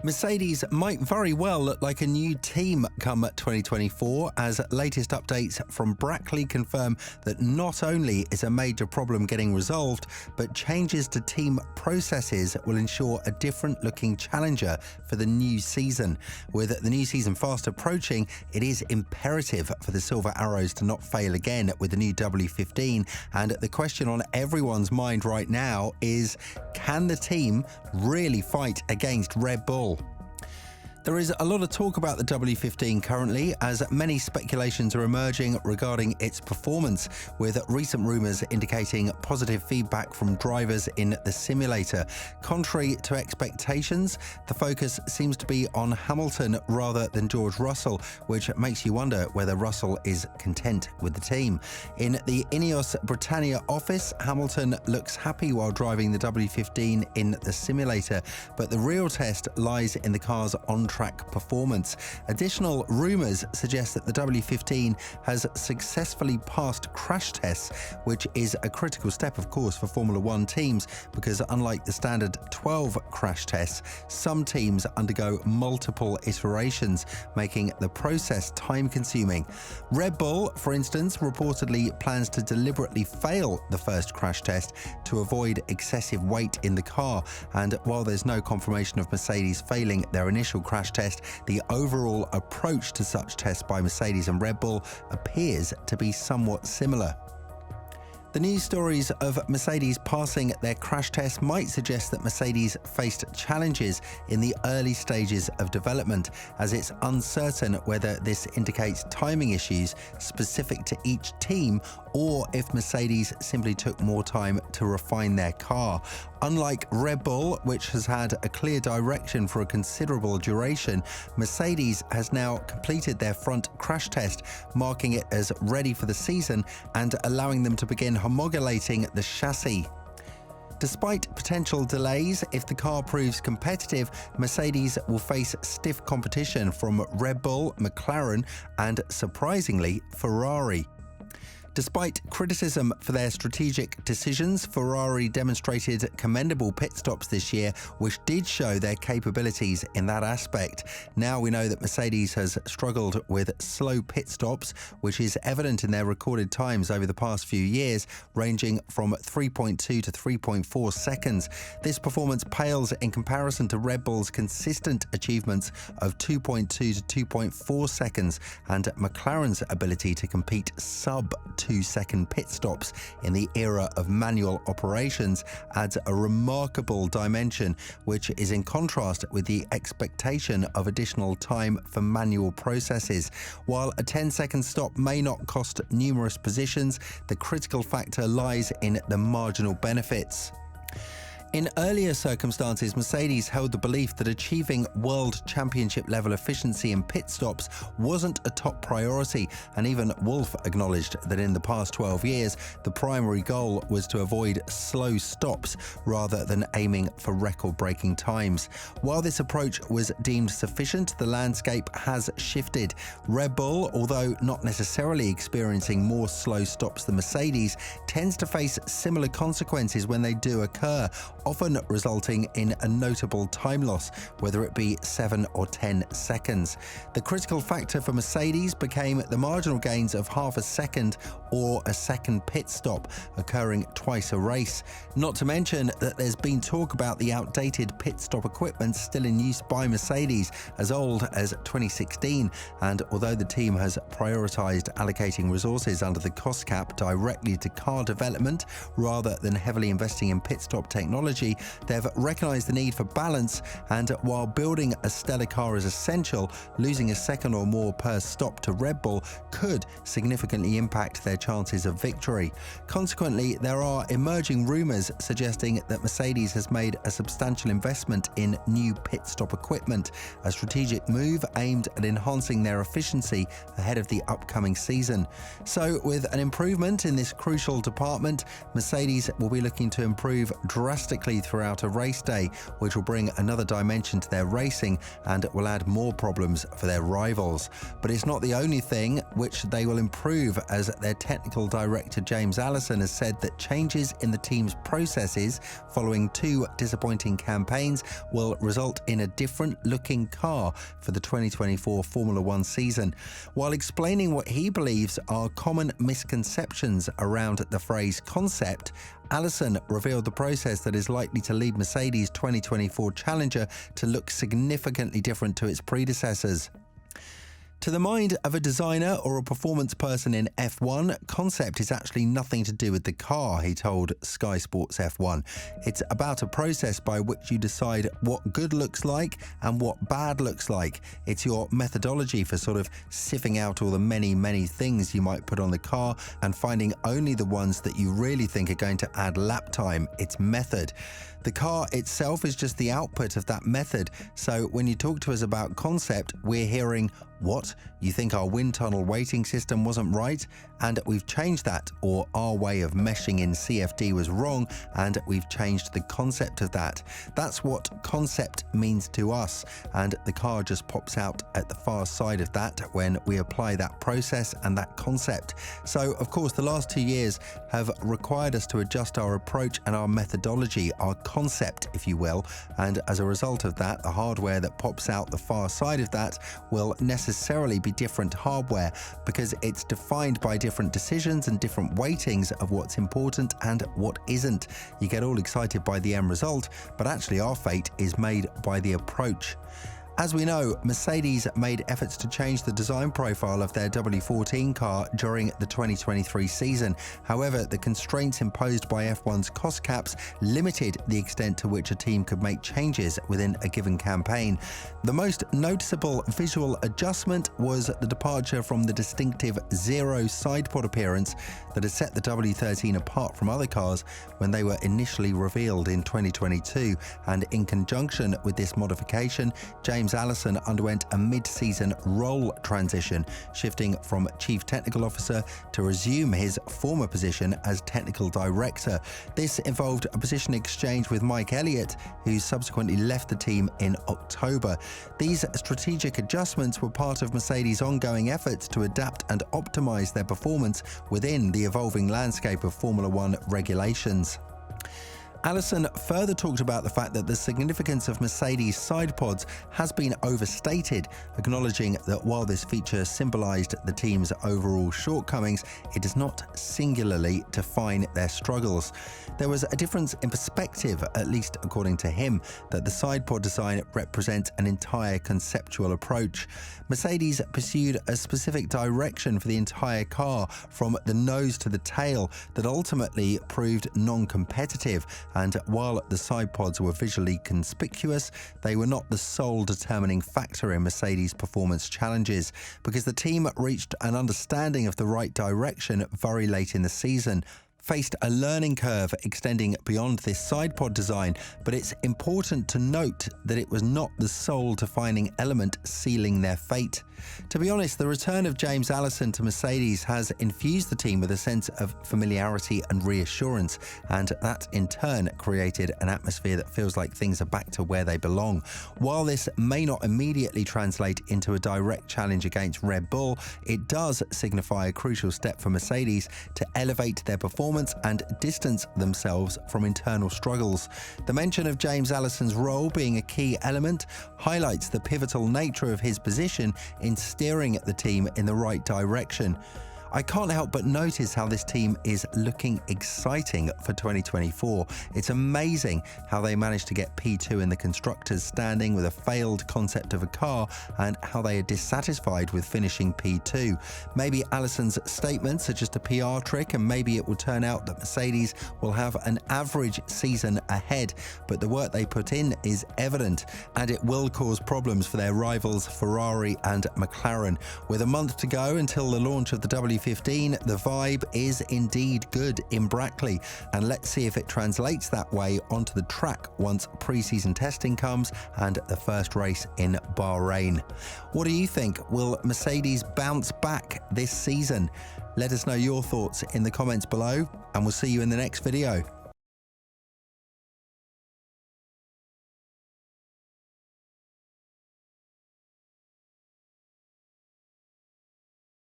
Mercedes might very well look like a new team come 2024, as latest updates from Brackley confirm that not only is a major problem getting resolved, but changes to team processes will ensure a different-looking challenger for the new season. With the new season fast approaching, it is imperative for the Silver Arrows to not fail again with the new W15, and the question on everyone's mind right now is, can the team really fight against Red Bull? There is a lot of talk about the W15 currently, as many speculations are emerging regarding its performance, with recent rumours indicating positive feedback from drivers in the simulator. Contrary to expectations, the focus seems to be on Hamilton rather than George Russell, which makes you wonder whether Russell is content with the team. In the Ineos Britannia office, Hamilton looks happy while driving the W15 in the simulator, but the real test lies in the car's on-track performance. Additional rumours suggest that the W15 has successfully passed crash tests, which is a critical step, of course, for Formula One teams, because unlike the standard 12 crash tests, some teams undergo multiple iterations, making the process time-consuming. Red Bull, for instance, reportedly plans to deliberately fail the first crash test to avoid excessive weight in the car, and while there's no confirmation of Mercedes failing their initial crash test, the overall approach to such tests by Mercedes and Red Bull appears to be somewhat similar. The news stories of Mercedes passing their crash test might suggest that Mercedes faced challenges in the early stages of development, as it's uncertain whether this indicates timing issues specific to each team or if Mercedes simply took more time to refine their car. Unlike Red Bull, which has had a clear direction for a considerable duration, Mercedes has now completed their front crash test, marking it as ready for the season and allowing them to begin homologating the chassis. Despite potential delays, if the car proves competitive, Mercedes will face stiff competition from Red Bull, McLaren, and, surprisingly, Ferrari. Despite criticism for their strategic decisions, Ferrari demonstrated commendable pit stops this year, which did show their capabilities in that aspect. Now we know that Mercedes has struggled with slow pit stops, which is evident in their recorded times over the past few years, ranging from 3.2 to 3.4 seconds. This performance pales in comparison to Red Bull's consistent achievements of 2.2 to 2.4 seconds and McLaren's ability to compete sub 2-second pit stops in the era of manual operations adds a remarkable dimension, which is in contrast with the expectation of additional time for manual processes. While a 10-second stop may not cost numerous positions, the critical factor lies in the marginal benefits. In earlier circumstances, Mercedes held the belief that achieving World Championship level efficiency in pit stops wasn't a top priority, and even Wolff acknowledged that in the past 12 years, the primary goal was to avoid slow stops rather than aiming for record-breaking times. While this approach was deemed sufficient, the landscape has shifted. Red Bull, although not necessarily experiencing more slow stops than Mercedes, tends to face similar consequences when they do occur, often resulting in a notable time loss, whether it be 7 or 10 seconds. The critical factor for Mercedes became the marginal gains of half a second or a second pit stop occurring twice a race. Not to mention that there's been talk about the outdated pit stop equipment still in use by Mercedes, as old as 2016, and although the team has prioritised allocating resources under the cost cap directly to car development rather than heavily investing in pit stop technology, they've recognised the need for balance, and while building a stellar car is essential, losing a second or more per stop to Red Bull could significantly impact their chances of victory. Consequently, there are emerging rumours suggesting that Mercedes has made a substantial investment in new pit stop equipment, a strategic move aimed at enhancing their efficiency ahead of the upcoming season. So, with an improvement in this crucial department, Mercedes will be looking to improve drastically erratically throughout a race day, which will bring another dimension to their racing and will add more problems for their rivals. But it's not the only thing which they will improve, as their technical director James Allison has said that changes in the team's processes following 2 disappointing campaigns will result in a different looking car for the 2024 Formula One season. While explaining what he believes are common misconceptions around the phrase concept, Allison revealed the process that is likely to lead Mercedes' 2024 Challenger to look significantly different to its predecessors. To the mind of a designer or a performance person in F1, concept is actually nothing to do with the car, he told Sky Sports F1. It's about a process by which you decide what good looks like and what bad looks like. It's your methodology for sort of sieving out all the many things you might put on the car and finding only the ones that you really think are going to add lap time. It's method. The car itself is just the output of that method. So when you talk to us about concept, we're hearing, what? You think our wind tunnel weighting system wasn't right? And we've changed that, or our way of meshing in CFD was wrong and we've changed the concept of that. That's what concept means to us, and the car just pops out at the far side of that when we apply that process and that concept. So of course the last 2 years have required us to adjust our approach and our methodology, our concept if you will, and as a result of that, the hardware that pops out the far side of that will necessarily be different hardware, because it's defined by different decisions and different weightings of what's important and what isn't. You get all excited by the end result, but actually our fate is made by the approach. As we know, Mercedes made efforts to change the design profile of their W14 car during the 2023 season. However, the constraints imposed by F1's cost caps limited the extent to which a team could make changes within a given campaign. The most noticeable visual adjustment was the departure from the distinctive zero sidepod appearance that had set the W13 apart from other cars when they were initially revealed in 2022. And in conjunction with this modification, James Allison underwent a mid-season role transition, shifting from Chief Technical Officer to resume his former position as Technical Director. This involved a position exchange with Mike Elliott, who subsequently left the team in October. These strategic adjustments were part of Mercedes' ongoing efforts to adapt and optimize their performance within the evolving landscape of Formula One regulations. Allison further talked about the fact that the significance of Mercedes' side pods has been overstated, acknowledging that while this feature symbolized the team's overall shortcomings, it does not singularly define their struggles. There was a difference in perspective, at least according to him, that the side pod design represents an entire conceptual approach. Mercedes pursued a specific direction for the entire car, from the nose to the tail, that ultimately proved non-competitive. And while the side pods were visually conspicuous, they were not the sole determining factor in Mercedes' performance challenges, because the team reached an understanding of the right direction very late in the season, faced a learning curve extending beyond this side pod design, but it's important to note that it was not the sole defining element sealing their fate. To be honest, the return of James Allison to Mercedes has infused the team with a sense of familiarity and reassurance, and that in turn created an atmosphere that feels like things are back to where they belong. While this may not immediately translate into a direct challenge against Red Bull, it does signify a crucial step for Mercedes to elevate their performance and distance themselves from internal struggles. The mention of James Allison's role being a key element highlights the pivotal nature of his position in steering the team in the right direction. I can't help but notice how this team is looking exciting for 2024. It's amazing how they managed to get P2 in the constructors' standing with a failed concept of a car, and how they are dissatisfied with finishing P2. Maybe Allison's statements are just a PR trick, and maybe it will turn out that Mercedes will have an average season ahead, but the work they put in is evident, and it will cause problems for their rivals Ferrari and McLaren. With a month to go until the launch of the W15, the vibe is indeed good in Brackley, and let's see if it translates that way onto the track once pre-season testing comes and the first race in Bahrain. What do you think? Will Mercedes bounce back this season? Let us know your thoughts in the comments below, and we'll see you in the next video.